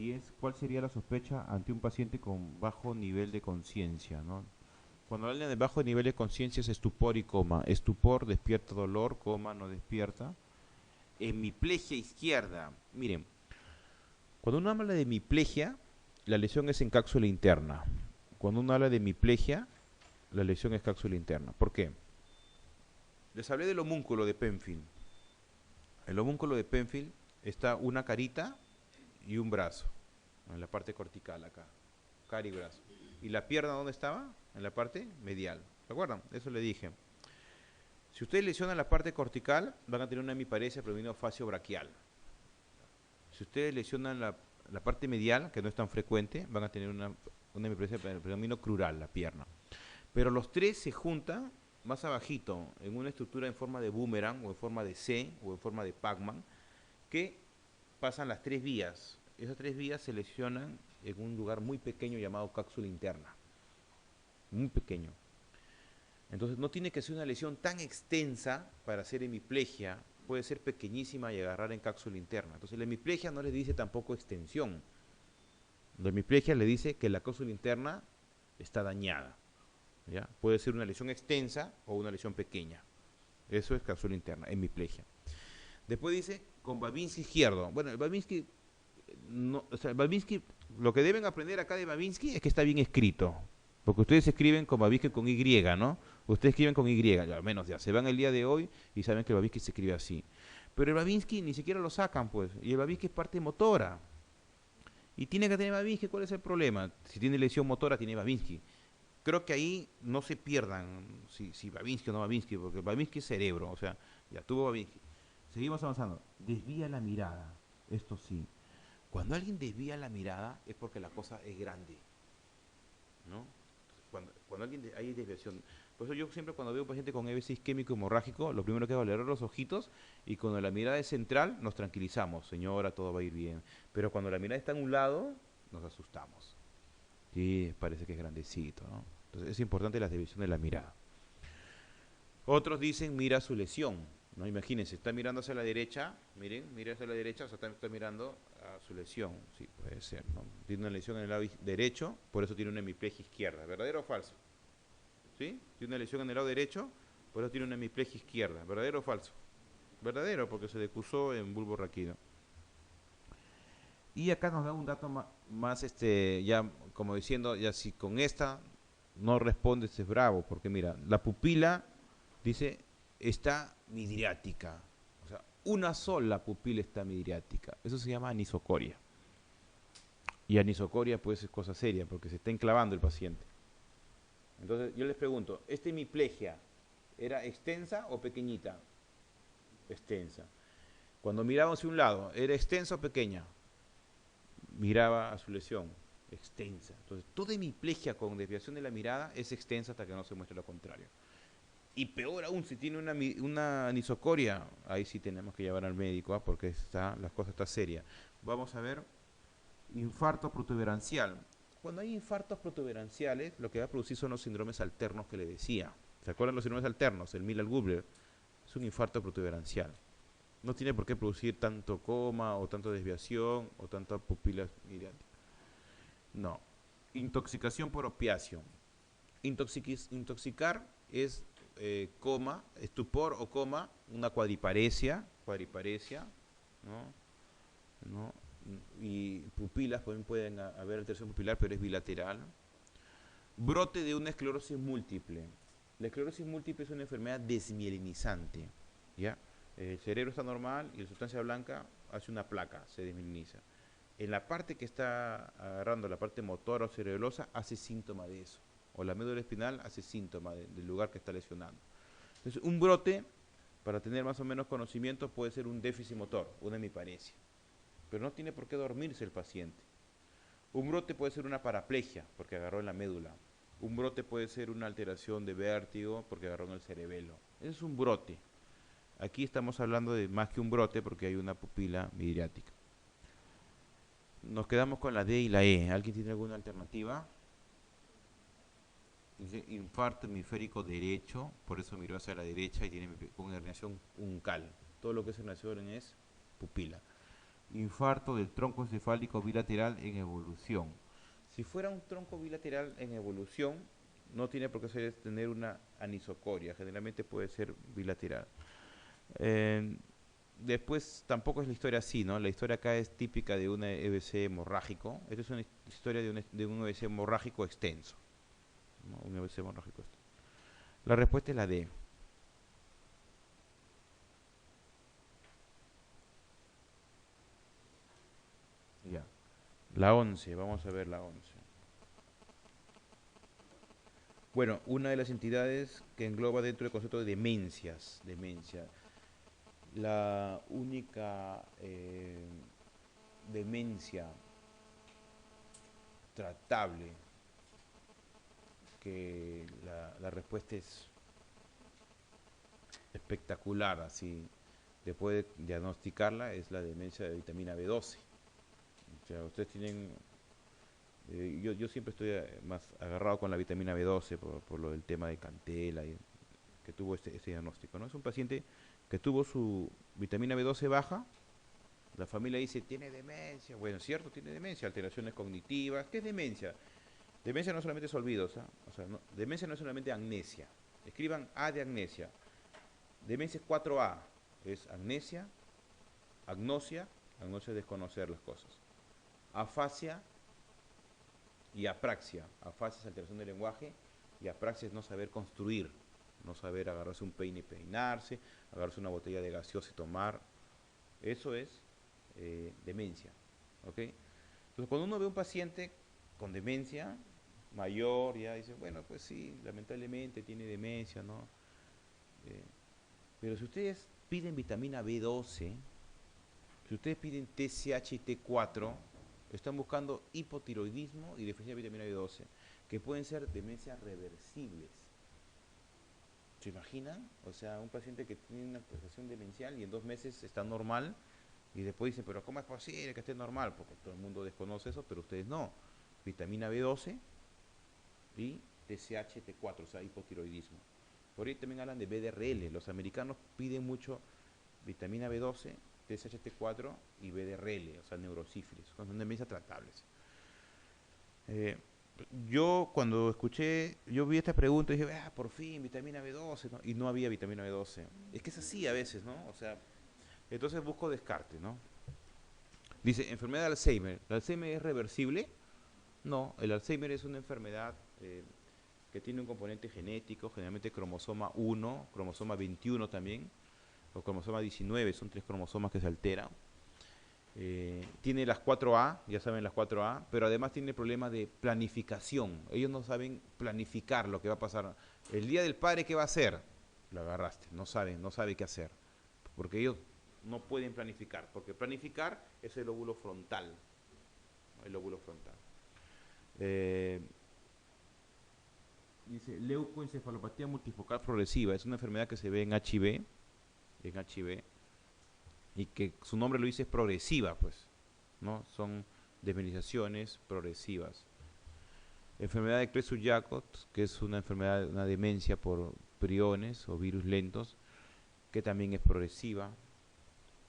10, ¿cuál sería la sospecha ante un paciente con bajo nivel de conciencia, ¿no? Cuando hablan de bajo nivel de conciencia es estupor y coma. Estupor despierta dolor, coma no despierta. Hemiplegia izquierda. Miren, cuando uno habla de hemiplegia, la lesión es en cápsula interna. Cuando uno habla de hemiplegia, la lesión es cápsula interna. ¿Por qué? Les hablé del homúnculo de Penfield. El homúnculo de Penfield está una carita y un brazo, en la parte cortical acá, cara y brazo. ¿Y la pierna dónde estaba? En la parte medial. ¿Recuerdan? Eso le dije. Si ustedes lesionan la parte cortical, van a tener una hemiparesia predominio facio-braquial. Si ustedes lesionan la parte medial, que no es tan frecuente, van a tener una hemiparesia predominio crural, la pierna. Pero los tres se juntan más abajito, en una estructura en forma de boomerang, o en forma de C, o en forma de Pac-Man, que pasan las tres vías. Esas tres vías se lesionan en un lugar muy pequeño llamado cápsula interna. Muy pequeño. Entonces no tiene que ser una lesión tan extensa para hacer hemiplegia. Puede ser pequeñísima y agarrar en cápsula interna. Entonces la hemiplegia no le dice tampoco extensión. La hemiplegia le dice que la cápsula interna está dañada. ¿Ya? Puede ser una lesión extensa o una lesión pequeña. Eso es cápsula interna, hemiplegia. Después dice con Babinski izquierdo. Bueno, el Babinski, no, o sea, el Babinski, lo que deben aprender acá de Babinski es que está bien escrito. Porque ustedes escriben con Babinski con Y, ¿no? Ustedes escriben con Y, al menos ya se van el día de hoy y saben que el Babinski se escribe así. Pero el Babinski ni siquiera lo sacan, pues. Y el Babinski es parte motora. Y tiene que tener Babinski, ¿cuál es el problema? Si tiene lesión motora, tiene Babinski. Creo que ahí no se pierdan si Babinski o no Babinski, porque Babinski es cerebro, o sea, ya tuvo Babinski. Seguimos avanzando. Desvía la mirada. Esto sí. Cuando alguien desvía la mirada es porque la cosa es grande, ¿no? Cuando alguien hay desviación. Por eso yo siempre cuando veo un paciente con EBC isquémico hemorrágico, lo primero que hago es leer los ojitos y cuando la mirada es central nos tranquilizamos. Señora, todo va a ir bien. Pero cuando la mirada está en un lado, nos asustamos. Sí, parece que es grandecito, ¿no? Entonces es importante la desviación de la mirada. Otros dicen mira su lesión, ¿no? Imagínense, está mirando hacia la derecha, miren, mira hacia la derecha, o sea, está mirando a su lesión, sí, puede ser, ¿no? Tiene una lesión en el lado derecho, por eso tiene una hemiplegia izquierda, ¿verdadero o falso? ¿Sí? Tiene una lesión en el lado derecho, por eso tiene una hemiplegia izquierda, ¿verdadero o falso? Verdadero, porque se decusó en bulbo raquídeo. Y acá nos da un dato más, ya como diciendo, ya si con esta no responde, es bravo, porque mira, la pupila, dice, está midriática. O sea, una sola pupila está midriática. Eso se llama anisocoria. Y anisocoria pues es cosa seria, porque se está enclavando el paciente. Entonces yo les pregunto, ¿esta hemiplegia era extensa o pequeñita? Extensa. Cuando miraba hacia un lado, ¿era extensa o pequeña? Miraba a su lesión, extensa. Entonces, toda hemiplegia con desviación de la mirada es extensa hasta que no se muestre lo contrario. Y peor aún, si tiene una anisocoria, ahí sí tenemos que llevar al médico, porque la cosa está seria. Vamos a ver, infarto protuberancial. Cuando hay infartos protuberanciales, lo que va a producir son los síndromes alternos que le decía. ¿Se acuerdan los síndromes alternos? El Miller-Gubler es un infarto protuberancial. No tiene por qué producir tanto coma o tanta desviación o tanta pupila midriática. No. Intoxicación por opiáceo. Intoxicar es coma, estupor o coma, una cuadriparesia, ¿no? ¿No? Y pupilas también pueden haber alteración pupilar, pero es bilateral. Brote de una esclerosis múltiple. La esclerosis múltiple es una enfermedad desmielinizante, ¿ya? El cerebro está normal y la sustancia blanca hace una placa, se desmieliniza. En la parte que está agarrando, la parte motora o cerebelosa, hace síntoma de eso. O la médula espinal hace síntoma del lugar que está lesionando. Entonces, un brote, para tener más o menos conocimiento, puede ser un déficit motor, una hemiparesia. Pero no tiene por qué dormirse el paciente. Un brote puede ser una paraplegia, porque agarró en la médula. Un brote puede ser una alteración de vértigo, porque agarró en el cerebelo. Ese es un brote. Aquí estamos hablando de más que un brote, porque hay una pupila midriática. Nos quedamos con la D y la E. ¿Alguien tiene alguna alternativa? Dice infarto hemisférico derecho, por eso miró hacia la derecha y tiene una herniación uncal. Todo lo que es herniación es pupila. infarto del tronco encefálico bilateral en evolución. Si fuera un tronco bilateral en evolución, no tiene por qué tener una anisocoria, generalmente puede ser bilateral. Eh, Después tampoco es la historia así, ¿no? La historia acá es típica de un EBC hemorrágico. Esta es una historia de un EBC hemorrágico extenso, ¿no? Un EBC hemorrágico extenso. La respuesta es la D. Ya. La 11, vamos a ver la 11. Bueno, una de las entidades que engloba dentro del concepto de demencias, demencia. La única demencia tratable, que la respuesta es espectacular, así, después de diagnosticarla, es la demencia de vitamina B12. O sea, ustedes tienen, yo siempre estoy más agarrado con la vitamina B12 por lo del tema de Cantela, y que tuvo este diagnóstico, ¿no? Es un paciente que tuvo su vitamina B12 baja. La familia dice, tiene demencia. Bueno, cierto, tiene demencia, alteraciones cognitivas. ¿Qué es demencia? Demencia no solamente es olvidos, ¿ah? O sea, demencia no es solamente amnesia. Escriban A de amnesia. Demencia es 4A. Es amnesia, agnosia, agnosia es desconocer las cosas. Afasia y apraxia. Afasia es alteración del lenguaje y apraxia es no saber construir, no saber agarrarse un peine y peinarse, agarrarse una botella de gaseosa y tomar. Eso es demencia. ¿Ok? Entonces, cuando uno ve a un paciente con demencia mayor, ya dice, bueno, pues sí, lamentablemente tiene demencia, ¿no? Eh, pero si ustedes piden vitamina B12, si ustedes piden TSH y T4, están buscando hipotiroidismo y deficiencia de vitamina B12, que pueden ser demencias reversibles. ¿Se imaginan? O sea, un paciente que tiene una presentación demencial y en 2 meses está normal, y después dicen, pero ¿cómo es posible que esté normal? Porque todo el mundo desconoce eso, pero ustedes no. Vitamina B12 y TSH, T4, o sea, hipotiroidismo. Por ahí también hablan de BDRL. Los americanos piden mucho vitamina B12, TSH-T4 y BDRL, o sea, neurosífilis. Son demencias tratables. Eh, yo cuando escuché, yo vi esta pregunta y dije, ah, por fin, vitamina B12, ¿no? Y no había vitamina B12. Es que es así a veces, ¿no? O sea, entonces busco descarte, ¿no? Dice, enfermedad de Alzheimer. ¿El Alzheimer es reversible? No, el Alzheimer es una enfermedad que tiene un componente genético, generalmente cromosoma 1, cromosoma 21 también, o cromosoma 19, son 3 cromosomas que se alteran. Tiene las 4A, ya saben las 4A, pero además tiene el problema de planificación. Ellos no saben planificar lo que va a pasar. El día del padre, ¿qué va a hacer? Lo agarraste, no saben, no sabe qué hacer, porque ellos no pueden planificar, porque planificar es el lóbulo frontal, ¿no? El lóbulo frontal. Eh, Dice leucoencefalopatía multifocal progresiva, es una enfermedad que se ve en HIV, y que su nombre lo dice, es progresiva, pues, ¿no? Son desmilinizaciones progresivas. Enfermedad de Creutzfeldt-Jakob, que es una enfermedad, una demencia por priones o virus lentos, que también es progresiva.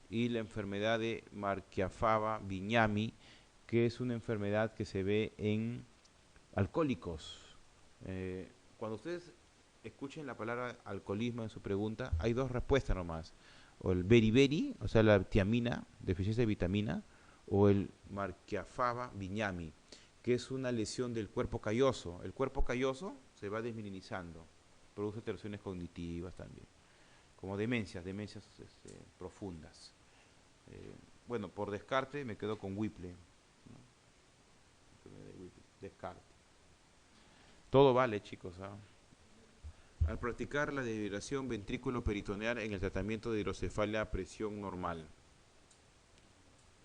Y la enfermedad de Marchiafava-Bignami, que es una enfermedad que se ve en alcohólicos. Cuando ustedes escuchen la palabra alcoholismo en su pregunta, hay dos respuestas nomás. O el beriberi, o sea, la tiamina, deficiencia de vitamina, o el Marchiafava-Bignami, que es una lesión del cuerpo calloso. El cuerpo calloso se va desmineralizando, produce alteraciones cognitivas también, como demencias profundas. Bueno, por descarte me quedo con Whipple, ¿no? Descarte. Todo vale, chicos, ¿ah? Al practicar la defibrilación ventrículo-peritoneal en el tratamiento de hidrocefalia a presión normal,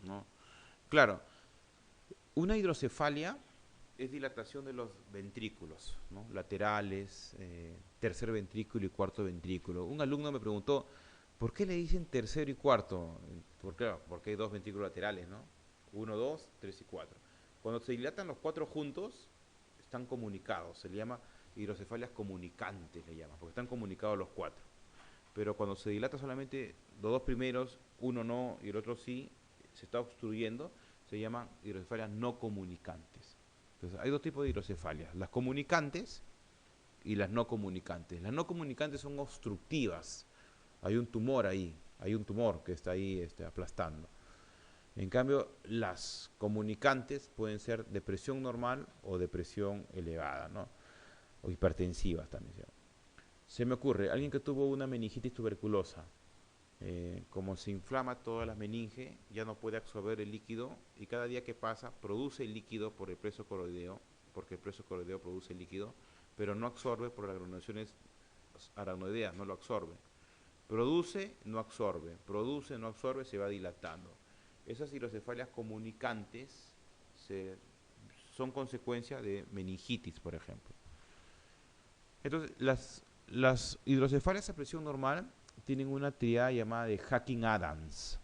¿no? Claro, una hidrocefalia es dilatación de los ventrículos, ¿no? Laterales, tercer ventrículo y cuarto ventrículo. Un alumno me preguntó, ¿por qué le dicen tercero y cuarto? Porque hay dos ventrículos laterales, ¿no? 1, 2, 3 y 4. Cuando se dilatan los 4 juntos, están comunicados, se le llama hidrocefalias comunicantes, le llaman, porque están comunicados los 4. Pero cuando se dilata solamente los 2 primeros, uno no y el otro sí, se está obstruyendo, se llaman hidrocefalias no comunicantes. Entonces, hay dos tipos de hidrocefalias, las comunicantes y las no comunicantes. Las no comunicantes son obstructivas, hay un tumor ahí, hay un tumor que está ahí aplastando. En cambio, las comunicantes pueden ser de presión normal o de presión elevada, ¿no? O hipertensivas también. Se me ocurre, alguien que tuvo una meningitis tuberculosa, como se inflama toda la meninge, ya no puede absorber el líquido y cada día que pasa produce el líquido por el preso coroideo, porque el preso coroideo produce el líquido, pero no absorbe por las granulaciones aracnoideas, no lo absorbe. Produce, no absorbe, se va dilatando. Esas hidrocefalias comunicantes son consecuencia de meningitis, por ejemplo. Entonces, las hidrocefalias a presión normal tienen una triada llamada de Hacking-Adams,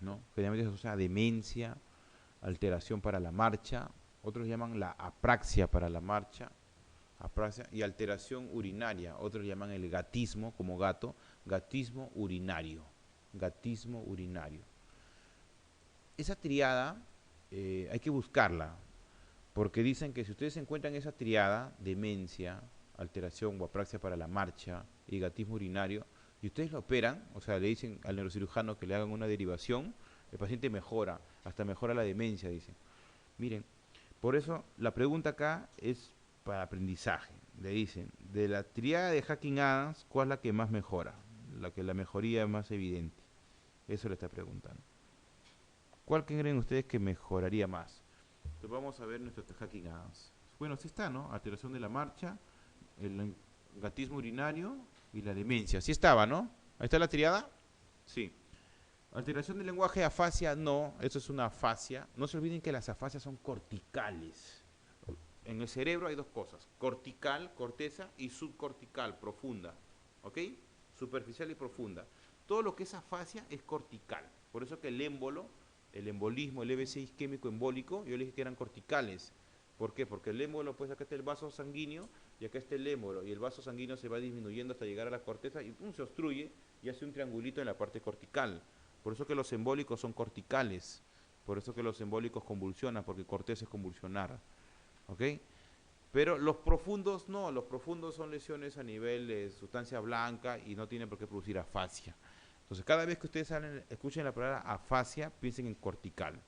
¿no? Generalmente se asocia a demencia, alteración para la marcha, otros llaman la apraxia para la marcha, y alteración urinaria, otros llaman el gatismo, como gato, gatismo urinario. Esa triada hay que buscarla, porque dicen que si ustedes encuentran esa triada, demencia, alteración o apraxia para la marcha y gatismo urinario, y ustedes lo operan, o sea, le dicen al neurocirujano que le hagan una derivación, el paciente mejora, hasta mejora la demencia, dicen. Miren, por eso la pregunta acá es para aprendizaje. Le dicen, de la triada de Hacking-Adams, ¿cuál es la que más mejora? La mejoría es más evidente. Eso le está preguntando. ¿Cuál creen ustedes que mejoraría más? Entonces vamos a ver nuestro Hacking-Adams. Bueno, sí está, ¿no? Alteración de la marcha, el gatismo urinario y la demencia. Sí estaba, ¿no? Ahí está la triada. Sí. Alteración del lenguaje, afasia, no. Eso es una afasia. No se olviden que las afasias son corticales. En el cerebro hay dos cosas, cortical, corteza, y subcortical, profunda. ¿Ok? Superficial y profunda. Todo lo que es afasia es cortical. Por eso que el émbolo, el embolismo, el EBC isquémico embólico, yo les dije que eran corticales. ¿Por qué? Porque el émbolo, pues acá está el vaso sanguíneo y acá está el émbolo, y el vaso sanguíneo se va disminuyendo hasta llegar a la corteza y se obstruye y hace un triangulito en la parte cortical. Por eso que los embólicos son corticales. Por eso que los embólicos convulsionan, porque corteza es convulsionar. ¿Ok? Pero los profundos no, los profundos son lesiones a nivel de sustancia blanca y no tienen por qué producir afasia. Entonces, cada vez que ustedes escuchen la palabra afasia, piensen en cortical.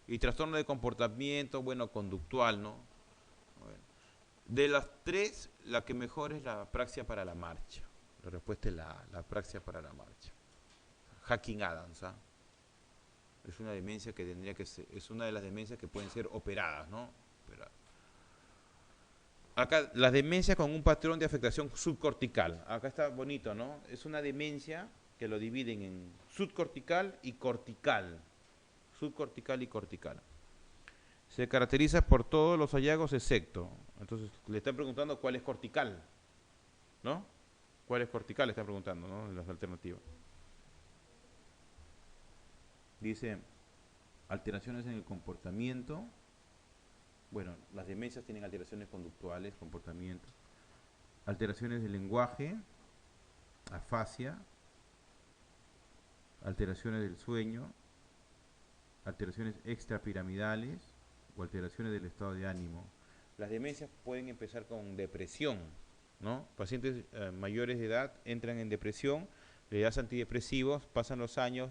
Y trastorno de comportamiento, bueno, conductual, ¿no? Bueno, de las tres, la que mejor es la apraxia para la marcha. La respuesta es la apraxia para la marcha. Hacking-Adams, ¿ah? Es una demencia que tendría que ser, es una de las demencias que pueden ser operadas, ¿no? Acá, las demencias con un patrón de afectación subcortical. Acá está bonito, ¿no? Es una demencia que lo dividen en subcortical y cortical. Subcortical y cortical. Se caracteriza por todos los hallazgos excepto. Entonces, le están preguntando cuál es cortical, ¿no? ¿Cuál es cortical? Le están preguntando, ¿no? En las alternativas. Dice, alteraciones en el comportamiento. Bueno, las demencias tienen alteraciones conductuales, comportamiento. Alteraciones del lenguaje, afasia. Alteraciones del sueño. Alteraciones extrapiramidales o alteraciones del estado de ánimo. Las demencias pueden empezar con depresión, ¿no? Pacientes mayores de edad entran en depresión, le das antidepresivos, pasan los años,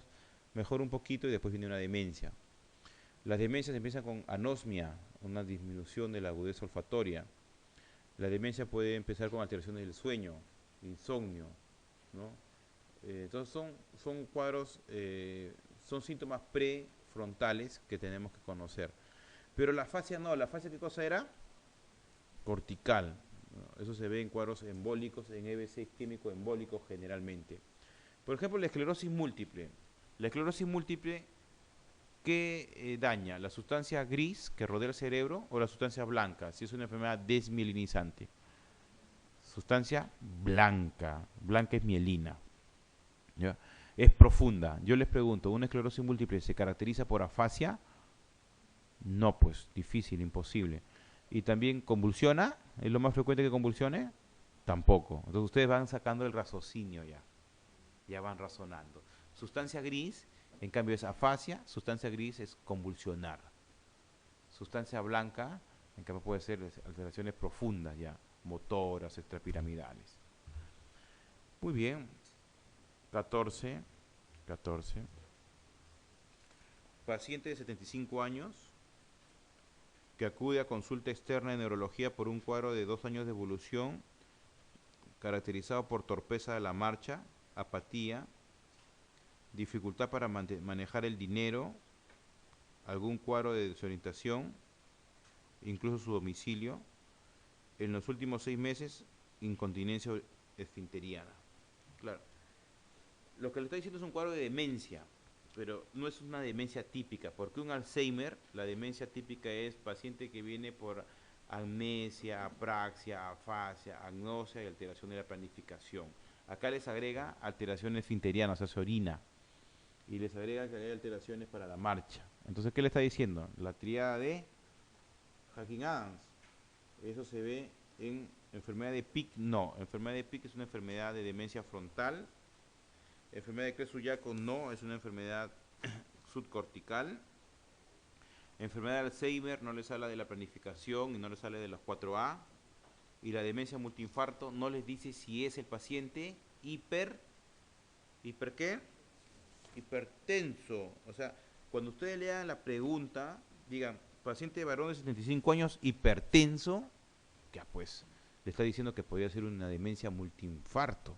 mejora un poquito y después viene una demencia. Las demencias empiezan con anosmia, una disminución de la agudeza olfatoria. La demencia puede empezar con alteraciones del sueño, insomnio, ¿no? Entonces son cuadros, son síntomas prefrontales que tenemos que conocer. Pero la afasia no, la afasia ¿qué cosa era? Cortical. ¿No? Eso se ve en cuadros embólicos, en EBC isquémico embólico generalmente. Por ejemplo, la esclerosis múltiple. La esclerosis múltiple, ¿qué daña? ¿La sustancia gris que rodea el cerebro o la sustancia blanca? Si es una enfermedad desmielinizante. Sustancia blanca. Blanca es mielina. ¿Ya? Es profunda. Yo les pregunto, ¿una esclerosis múltiple se caracteriza por afasia? No, pues, difícil, imposible. ¿Y también convulsiona? ¿Es lo más frecuente que convulsione? Tampoco. Entonces ustedes van sacando el raciocinio ya. Ya van razonando. Sustancia gris, en cambio, es afasia. Sustancia gris es convulsionar. Sustancia blanca, en cambio, puede ser alteraciones profundas ya, motoras, extrapiramidales. Muy bien. 14. 14. Paciente de 75 años que acude a consulta externa de neurología por un cuadro de 2 años de evolución caracterizado por torpeza de la marcha, apatía, dificultad para manejar el dinero, algún cuadro de desorientación, incluso su domicilio. En los últimos 6 meses, incontinencia esfinteriana. Claro. Lo que le está diciendo es un cuadro de demencia, pero no es una demencia típica, porque un Alzheimer, la demencia típica es paciente que viene por amnesia, apraxia, afasia, agnosia y alteración de la planificación. Acá les agrega alteraciones esfinterianas, o sea, se orina, y les agrega que hay alteraciones para la marcha. Entonces, ¿qué le está diciendo? La tríada de Hawking-Adams. Eso se ve en enfermedad de Pick, no. Enfermedad de Pick es una enfermedad de demencia frontal. Enfermedad de Creutzfeldt-Jakob no, es una enfermedad subcortical. Enfermedad de Alzheimer no les habla de la planificación y no les habla de los 4A. Y la demencia multiinfarto no les dice si es el paciente ¿hiper qué? Hipertenso. O sea, cuando ustedes lean la pregunta, digan, paciente varón de 75 años, hipertenso, ya pues, le está diciendo que podría ser una demencia multiinfarto.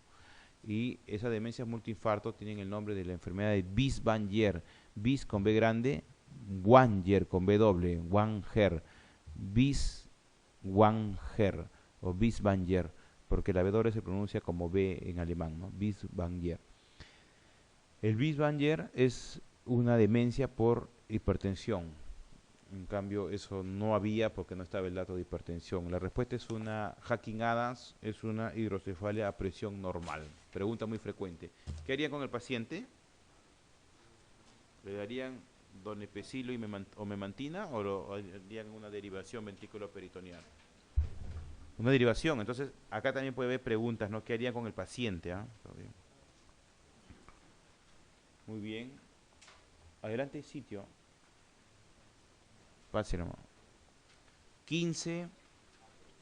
Y esa demencia multiinfarto tienen el nombre de la enfermedad de Bies-Wanger. Bies con B grande, Wanger con B doble, Wanger. Bies-Wanger o Bies-Wanger, porque la B doble se pronuncia como B en alemán, ¿no? Bies-Wanger. El Bies-Wanger es una demencia por hipertensión. En cambio, eso no había porque no estaba el dato de hipertensión. La respuesta es una Hawking-Adams, es una hidrocefalia a presión normal. Pregunta muy frecuente. ¿Qué harían con el paciente? ¿Le darían donepezilo o memantina o lo harían una derivación ventrículo-peritoneal? Una derivación. Entonces, acá también puede haber preguntas, ¿no? ¿Qué harían con el paciente? Muy bien. Adelante, sitio. Pase nomás. 15.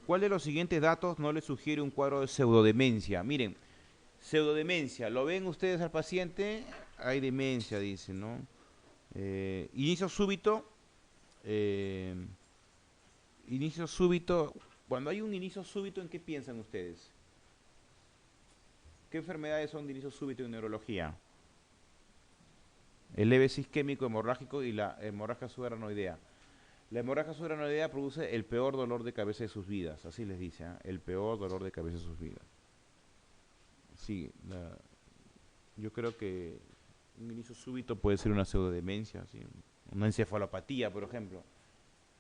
¿Cuál de los siguientes datos no le sugiere un cuadro de pseudodemencia? Miren, pseudodemencia, ¿lo ven ustedes al paciente? Hay demencia, dicen, ¿no? Inicio súbito. Inicio súbito. Cuando hay un inicio súbito, ¿en qué piensan ustedes? ¿Qué enfermedades son de inicio súbito en neurología? El leve isquémico hemorrágico y la hemorragia subaranoidea. La hemorragia subaranoidea produce el peor dolor de cabeza de sus vidas, así les dice, ¿eh? El peor dolor de cabeza de sus vidas. Sí, yo creo que un inicio súbito puede ser una pseudodemencia, ¿sí? Una encefalopatía, por ejemplo,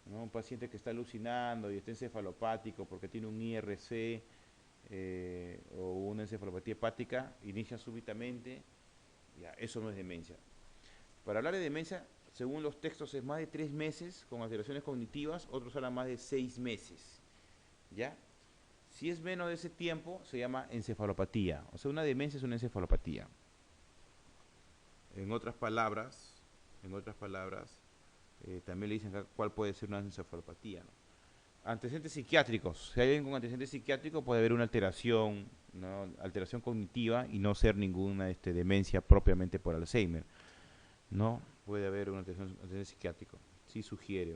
¿no? Un paciente que está alucinando y está encefalopático porque tiene un IRC o una encefalopatía hepática, inicia súbitamente, ya, eso no es demencia. Para hablar de demencia, según los textos, es más de 3 meses con alteraciones cognitivas, otros hablan más de 6 meses. ¿Ya? Si es menos de ese tiempo, se llama encefalopatía. O sea, una demencia es una encefalopatía. En otras palabras, también le dicen cuál puede ser una encefalopatía, ¿no? Antecedentes psiquiátricos. Si hay alguien con antecedentes psiquiátricos, puede haber una alteración, ¿no? Alteración cognitiva y no ser ninguna demencia propiamente por Alzheimer. No, puede haber un antecedente psiquiátrico. Sí sugiere.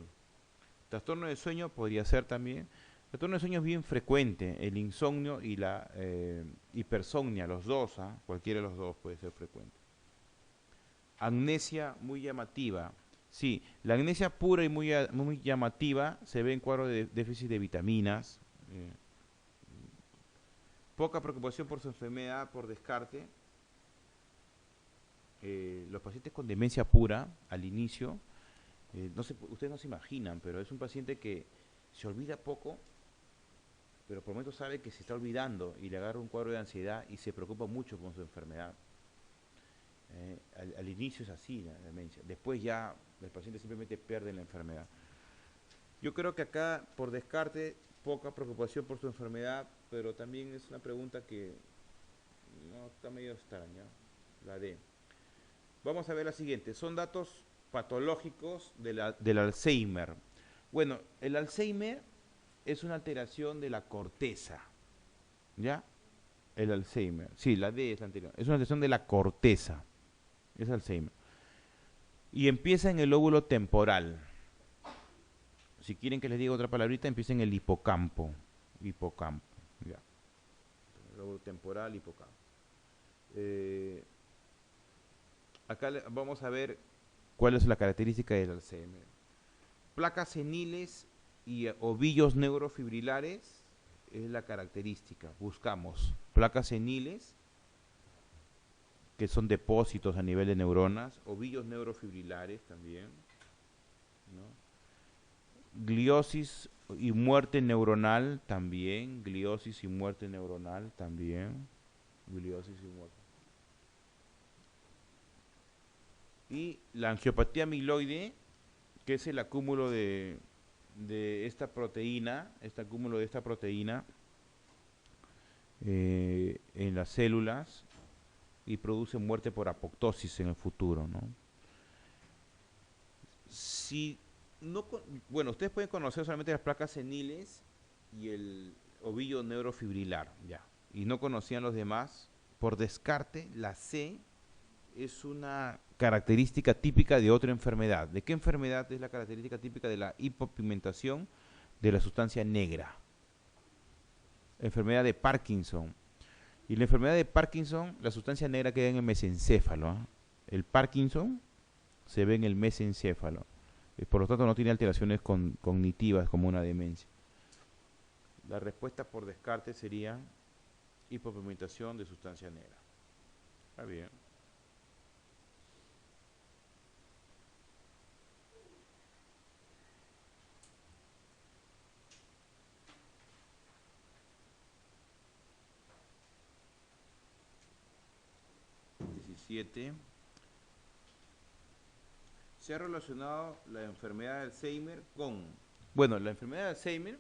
Trastorno de sueño podría ser también. Trastorno de sueño es bien frecuente. El insomnio y la hipersomnia, los dos, ¿eh? Cualquiera de los dos puede ser frecuente. Amnesia muy llamativa. Sí, la amnesia pura y muy llamativa se ve en cuadros de déficit de vitaminas. Poca preocupación por su enfermedad por descarte. Los pacientes con demencia pura, al inicio, no sé, ustedes no se imaginan, pero es un paciente que se olvida poco, pero por momentos sabe que se está olvidando y le agarra un cuadro de ansiedad y se preocupa mucho con su enfermedad. Al inicio es así la demencia, después ya el paciente simplemente pierde la enfermedad. Yo creo que acá, por descarte, poca preocupación por su enfermedad, pero también es una pregunta que no está medio extraña, la D. Vamos a ver la siguiente. Son datos patológicos del Alzheimer. Bueno, el Alzheimer es una alteración de la corteza, ¿ya? El Alzheimer. Sí, la D es la anterior. Es una alteración de la corteza. Es Alzheimer. Y empieza en el lóbulo temporal. Si quieren que les diga otra palabrita, empieza en el hipocampo. Hipocampo, ya. El lóbulo temporal, hipocampo. Eh, Acá vamos a ver cuál es la característica del Alzheimer. Placas seniles y ovillos neurofibrilares es la característica. Buscamos placas seniles, que son depósitos a nivel de neuronas, ovillos neurofibrilares también, ¿no? Gliosis y muerte neuronal también, gliosis y muerte neuronal también, gliosis y muerte. Y la angiopatía amiloide, que es el acúmulo de esta proteína, este acúmulo de esta proteína en las células y produce muerte por apoptosis en el futuro, ¿no? Si no, bueno, ustedes pueden conocer solamente las placas seniles y el ovillo neurofibrilar, ya, y no conocían los demás. Por descarte, la C es una característica típica de otra enfermedad. ¿De qué enfermedad es la característica típica de la hipopigmentación de la sustancia negra? Enfermedad de Parkinson. Y la enfermedad de Parkinson, la sustancia negra queda en el mesencéfalo, ¿eh? El Parkinson se ve en el mesencéfalo. Por lo tanto, no tiene alteraciones cognitivas como una demencia. La respuesta por descarte sería hipopigmentación de sustancia negra. Está bien. Se ha relacionado la enfermedad de Alzheimer con... Bueno, la enfermedad de Alzheimer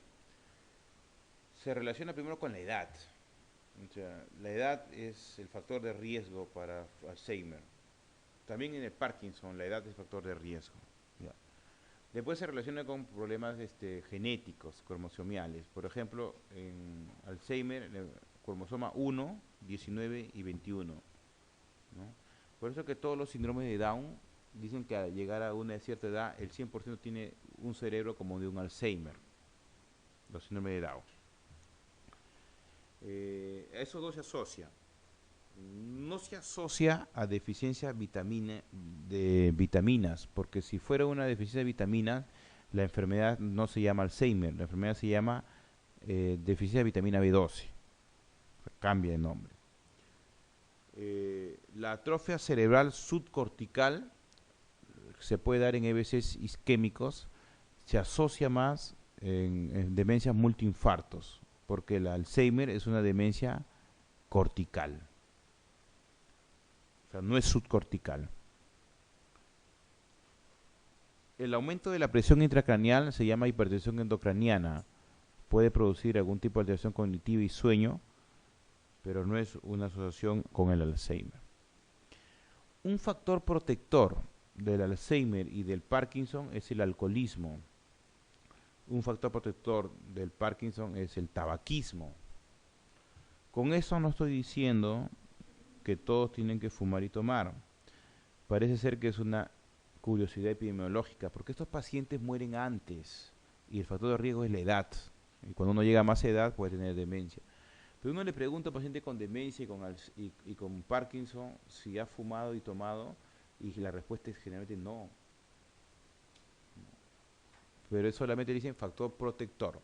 se relaciona primero con la edad. O sea, la edad es el factor de riesgo para Alzheimer. También en el Parkinson la edad es factor de riesgo. Ya. Después se relaciona con problemas genéticos, cromosomiales. Por ejemplo, en Alzheimer, en el cromosoma 1, 19 y 21, ¿no? Por eso que todos los síndromes de Down dicen que al llegar a una cierta edad, el 100% tiene un cerebro como de un Alzheimer, los síndromes de Down. Eso no se asocia. No se asocia a deficiencia de vitaminas, porque si fuera una deficiencia de vitaminas, la enfermedad no se llama Alzheimer, la enfermedad se llama deficiencia de vitamina B12. Cambia de nombre. La atrofia cerebral subcortical se puede dar en EBCs isquémicos, se asocia más en demencias multiinfartos, porque el Alzheimer es una demencia cortical, o sea, no es subcortical. El aumento de la presión intracraneal se llama hipertensión endocraniana, puede producir algún tipo de alteración cognitiva y sueño, pero no es una asociación con el Alzheimer. Un factor protector del Alzheimer y del Parkinson es el alcoholismo. Un factor protector del Parkinson es el tabaquismo. Con eso no estoy diciendo que todos tienen que fumar y tomar. Parece ser que es una curiosidad epidemiológica, porque estos pacientes mueren antes y el factor de riesgo es la edad. Y cuando uno llega a más edad puede tener demencia. Pero uno le pregunta a un paciente con demencia y con Parkinson si ha fumado y tomado, y la respuesta es generalmente no. Pero es solamente dicen factor protector.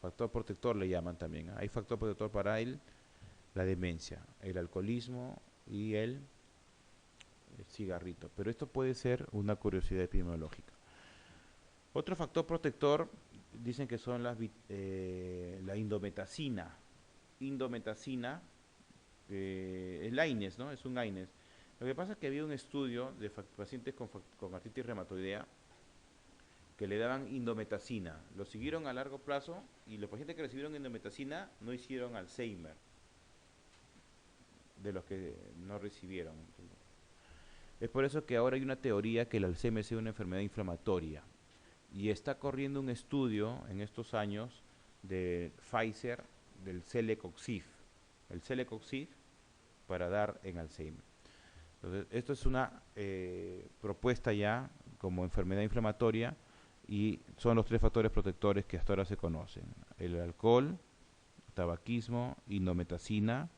Factor protector le llaman también. Hay factor protector para la demencia, el alcoholismo y el cigarrito. Pero esto puede ser una curiosidad epidemiológica. Otro factor protector dicen que son la indometacina. Indometacina, el AINES, ¿no? Es un AINES. Lo que pasa es que había un estudio de pacientes con artritis reumatoidea que le daban indometacina. Lo siguieron a largo plazo y los pacientes que recibieron indometacina no hicieron Alzheimer, de los que no recibieron. Es por eso que ahora hay una teoría que el Alzheimer sea una enfermedad inflamatoria. Y está corriendo un estudio en estos años de Pfizer del Celecoxib. El Celecoxib para dar en Alzheimer. Entonces, esto es una propuesta ya como enfermedad inflamatoria y son los 3 factores protectores que hasta ahora se conocen. El alcohol, tabaquismo, indometacina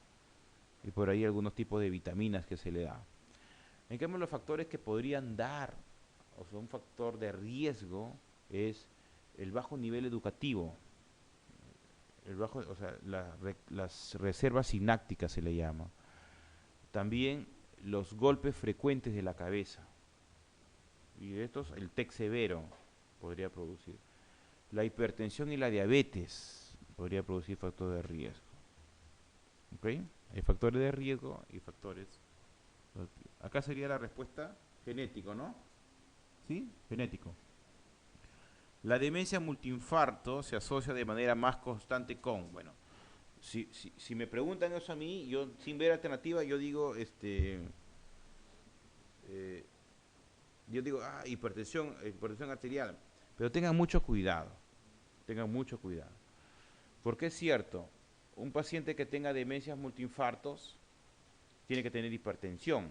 y por ahí algunos tipos de vitaminas que se le da. En cambio, los factores que podrían dar, o sea, un factor de riesgo es el bajo nivel educativo, o sea, las reservas sinápticas se le llama. También los golpes frecuentes de la cabeza. Y de estos, el TEC severo podría producir. La hipertensión y la diabetes podría producir factores de riesgo. ¿Ok? Hay factores de riesgo y factores. Acá sería la respuesta genético, ¿no? ¿Sí? Genético. La demencia multiinfarto se asocia de manera más constante con, bueno, si me preguntan eso a mí, yo sin ver alternativa, yo digo, hipertensión arterial. Pero tengan mucho cuidado. Porque es cierto, un paciente que tenga demencias multiinfartos tiene que tener hipertensión,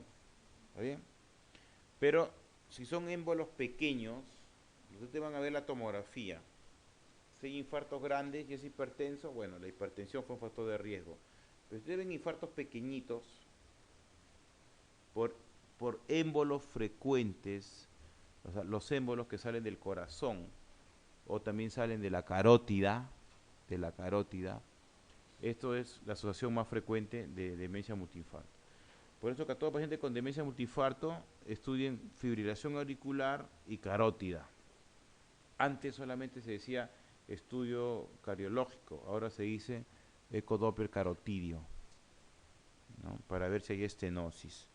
¿está bien? Pero si son émbolos pequeños, ustedes van a ver la tomografía. Si hay infartos grandes y es hipertenso, bueno, la hipertensión fue un factor de riesgo. Pero si ustedes ven infartos pequeñitos, por, por émbolos frecuentes, o sea, los émbolos que salen del corazón, o también salen de la carótida, esto es la asociación más frecuente de demencia multiinfarto. Por eso que a todo paciente con demencia multiinfarto estudien fibrilación auricular y carótida. Antes solamente se decía estudio cardiológico, ahora se dice ecodoppler carotidio, ¿no? Para ver si hay estenosis.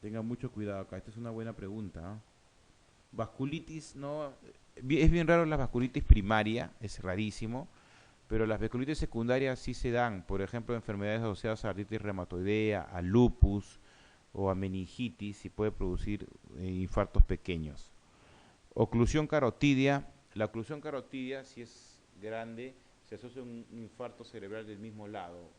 Tengan mucho cuidado acá, esta es una buena pregunta, ¿eh? Vasculitis, no, es bien raro la vasculitis primaria, es rarísimo, pero las vasculitis secundarias sí se dan, por ejemplo, enfermedades asociadas a artritis reumatoidea, a lupus o a meningitis, y puede producir infartos pequeños. Oclusión carotidia, la oclusión carotidia, si es grande, se asocia a un infarto cerebral del mismo lado.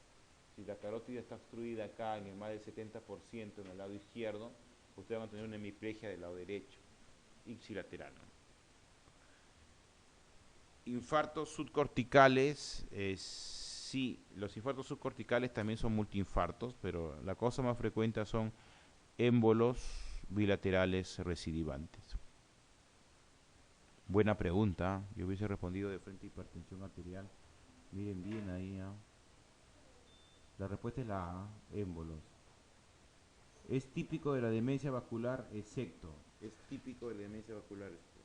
Si la carótida está obstruida acá en el más del 70% en el lado izquierdo, ustedes van a tener una hemiplegia del lado derecho, ipsilateral. Infartos subcorticales, sí, los infartos subcorticales también son multiinfartos, pero la cosa más frecuente son émbolos bilaterales recidivantes. Buena pregunta, yo hubiese respondido de frente a hipertensión arterial. Miren bien ahí, ¿eh? La respuesta es la A, émbolos. Es típico de la demencia vascular execto. Es típico de la demencia vascular execto.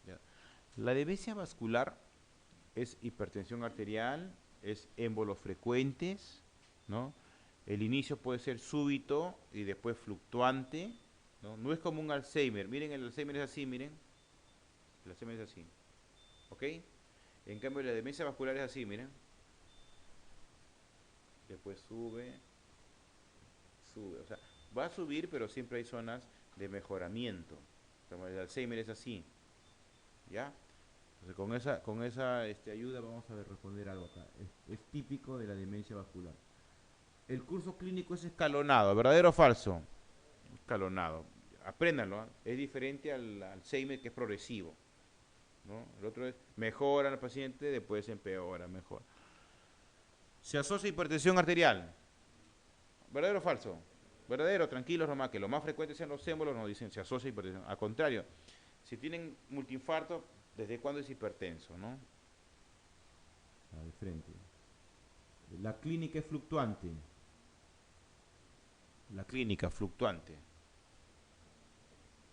Ya. La demencia vascular es hipertensión arterial, es émbolos frecuentes, ¿no? El inicio puede ser súbito y después fluctuante, ¿no? No es como un Alzheimer. Miren, el Alzheimer es así, miren. El Alzheimer es así. ¿Ok? En cambio, la demencia vascular es así, miren. Después sube. O sea, va a subir, pero siempre hay zonas de mejoramiento. Como el Alzheimer es así. ¿Ya? Entonces, con esa ayuda vamos a responder algo acá. Es típico de la demencia vascular. El curso clínico es escalonado, ¿verdadero o falso? Escalonado. Apréndanlo, ¿eh? Es diferente al Alzheimer, que es progresivo, ¿no? El otro es mejora al paciente, después empeora, mejor. Se asocia a hipertensión arterial. ¿Verdadero o falso? Verdadero, tranquilos nomás, que lo más frecuente sean los émbolos, nos dicen se asocia a hipertensión. Al contrario, si tienen multiinfarto, ¿desde cuándo es hipertenso, no? De frente. La clínica es fluctuante. La clínica fluctuante.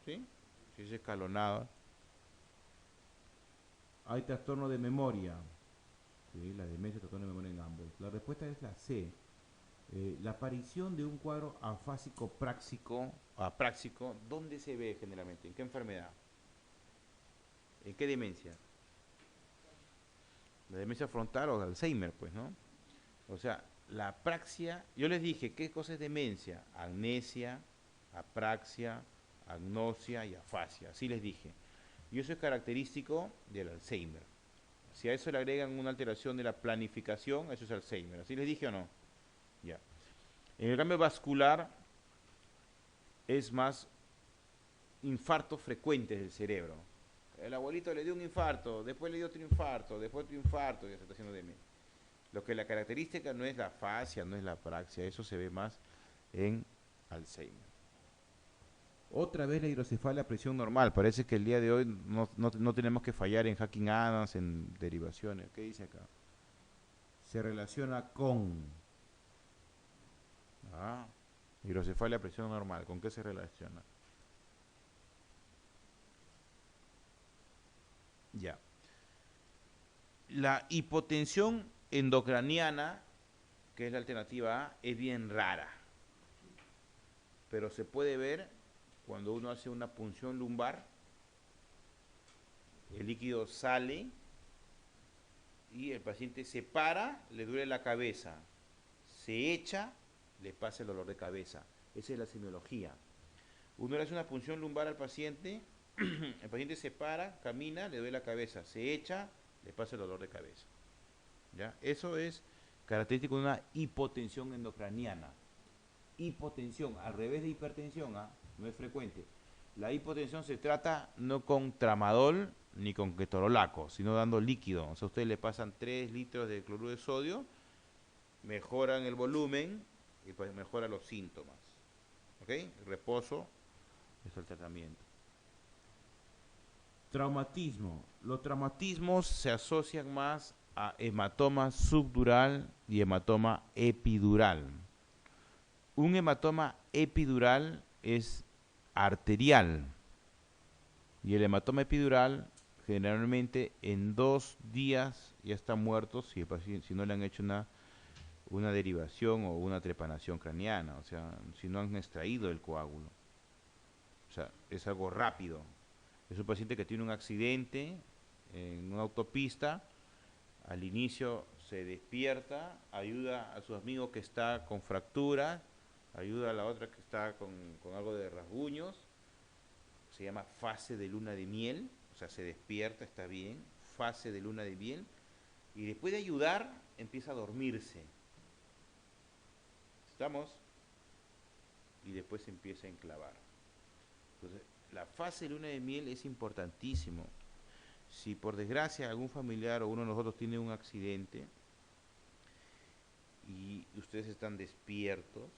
¿Sí? Si es escalonado. Hay trastorno de memoria. ¿Sí? La demencia, trastorno de memoria en ambos. La respuesta es la C. La aparición de un cuadro afásico apráxico, ¿dónde se ve generalmente? ¿En qué enfermedad? ¿En qué demencia? La demencia frontal o de Alzheimer, pues, ¿no? O sea, La apraxia, yo les dije, ¿qué cosa es demencia? Amnesia, apraxia, agnosia y afasia, así les dije. Y eso es característico del Alzheimer. Si a eso le agregan una alteración de la planificación, eso es Alzheimer. ¿Así les dije o no? Ya. En el cambio vascular es más infartos frecuentes del cerebro. El abuelito le dio un infarto, después le dio otro infarto, después otro infarto, y ya se está haciendo demencia. Lo que la característica no es la afasia, no es la apraxia, eso se ve más en Alzheimer. Otra vez la hidrocefalia a presión normal. Parece que el día de hoy no tenemos que fallar en Hacking Adams, en derivaciones. ¿Qué dice acá? Se relaciona con hidrocefalia a presión normal. ¿Con qué se relaciona? Ya. La hipotensión endocraniana, que es la alternativa A, es bien rara. Pero se puede ver cuando uno hace una punción lumbar, el líquido sale y el paciente se para, le duele la cabeza, se echa, le pasa el dolor de cabeza. Esa es la semiología. Uno le hace una punción lumbar al paciente, el paciente se para, camina, le duele la cabeza, se echa, le pasa el dolor de cabeza. ¿Ya? Eso es característico de una hipotensión endocraniana. Hipotensión, al revés de hipertensión, no es frecuente. La hipotensión se trata no con tramadol ni con ketorolaco, sino dando líquido. O sea, a ustedes le pasan 3 litros de cloruro de sodio, mejoran el volumen y pues mejora los síntomas. ¿Ok? El reposo es el tratamiento. Traumatismo. Los traumatismos se asocian más a hematoma subdural y hematoma epidural. Un hematoma epidural es arterial y el hematoma epidural generalmente en 2 días ya está muerto si no le han hecho una derivación o una trepanación craneana, o sea, si no han extraído el coágulo. O sea, es algo rápido. Es un paciente que tiene un accidente en una autopista, al inicio se despierta, ayuda a su amigo que está con fractura, ayuda a la otra que está con algo de rasguños, se llama fase de luna de miel, o sea, se despierta, está bien, fase de luna de miel, y después de ayudar empieza a dormirse. ¿Estamos? Y después se empieza a enclavar. Entonces, la fase de luna de miel es importantísimo. Si por desgracia algún familiar o uno de nosotros tiene un accidente y ustedes están despiertos,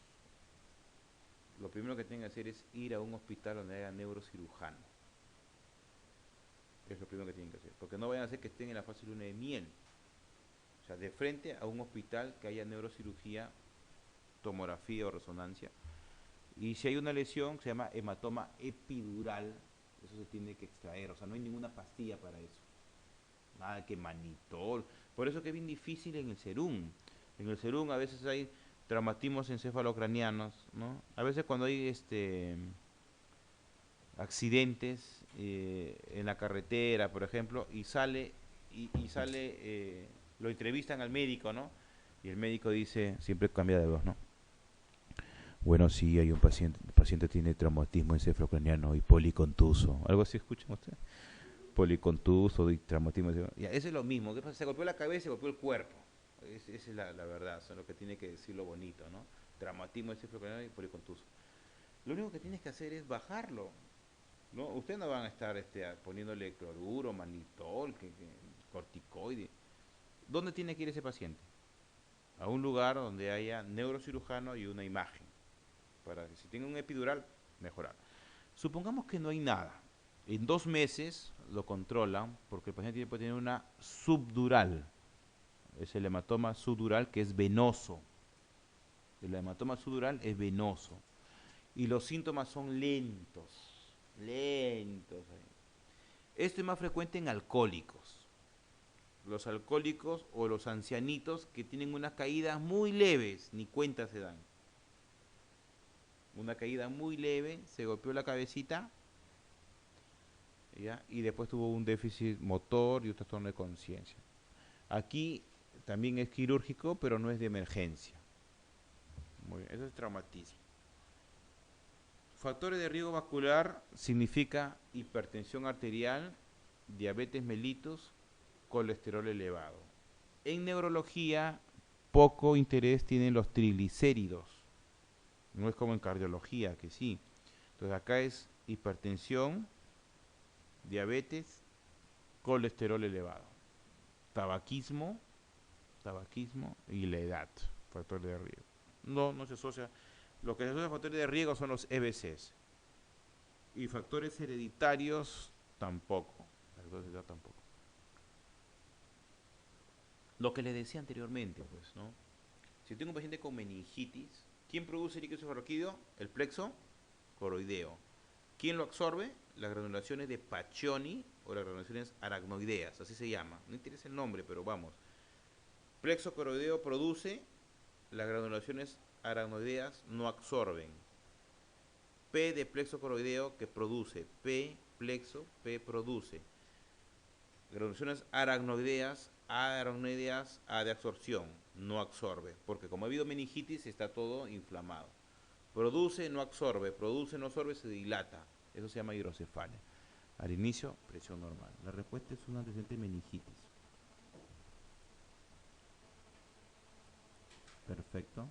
lo primero que tienen que hacer es ir a un hospital donde haya neurocirujano. Es lo primero que tienen que hacer. Porque no vayan a hacer que estén en la fase de luna de miel. O sea, de frente a un hospital que haya neurocirugía, tomografía o resonancia. Y si hay una lesión, se llama hematoma epidural, eso se tiene que extraer. O sea, no hay ninguna pastilla para eso. Nada que manitol. Por eso que es bien difícil en el serum. En el serum a veces hay traumatismos encefalocranianos, ¿no? A veces cuando hay accidentes en la carretera, por ejemplo, y sale, lo entrevistan al médico, ¿no? Y el médico dice, siempre cambia de voz, ¿no? Bueno, sí, hay un paciente, el paciente tiene traumatismo encefalocraniano y policontuso. ¿Algo así escuchan ustedes? Policontuso y traumatismo. Ya, eso es lo mismo. ¿Qué pasa? Se golpeó la cabeza y se golpeó el cuerpo. Esa es la verdad, eso es lo que tiene que decir lo bonito, ¿no? Traumatismo encefalocraniano y policontuso. Lo único que tienes que hacer es bajarlo, ¿no? Ustedes no van a estar poniéndole cloruro, manitol, corticoide. ¿Dónde tiene que ir ese paciente? A un lugar donde haya neurocirujano y una imagen, para que si tiene un epidural, mejorar. Supongamos que no hay nada. En 2 meses lo controlan porque el paciente puede tener una subdural. Es el hematoma subdural que es venoso. El hematoma subdural es venoso. Y los síntomas son lentos. Lentos. Esto es más frecuente en alcohólicos. Los alcohólicos o los ancianitos que tienen unas caídas muy leves, ni cuenta se dan. Una caída muy leve, se golpeó la cabecita, ¿ya? Y después tuvo un déficit motor y un trastorno de conciencia. Aquí también es quirúrgico, pero no es de emergencia. Muy bien, eso es traumatismo. Factores de riesgo vascular significa hipertensión arterial, diabetes mellitus, colesterol elevado. En neurología, poco interés tienen los triglicéridos. No es como en cardiología, que sí. Entonces acá es hipertensión, diabetes, colesterol elevado. Tabaquismo, tabaquismo y la edad, factores de riesgo. No se asocia. Lo que se asocia a factores de riesgo son los EBCs. Y factores hereditarios tampoco. Factores hereditarios tampoco. Lo que les decía anteriormente, pues, ¿no? Si tengo un paciente con meningitis, ¿quién produce líquido cefalorraquídeo? El plexo coroideo. ¿Quién lo absorbe? Las granulaciones de Paccioni o las granulaciones aracnoideas, así se llama. No interesa el nombre, pero vamos. Plexo coroideo produce, las granulaciones aracnoideas no absorben. P de plexo coroideo que produce, P plexo, P produce. Granulaciones aracnoideas, A de absorción, no absorbe, porque como ha habido meningitis está todo inflamado. Produce, no absorbe, se dilata. Eso se llama hidrocefalia. Al inicio, presión normal. La respuesta es un antecedente de meningitis. Perfecto.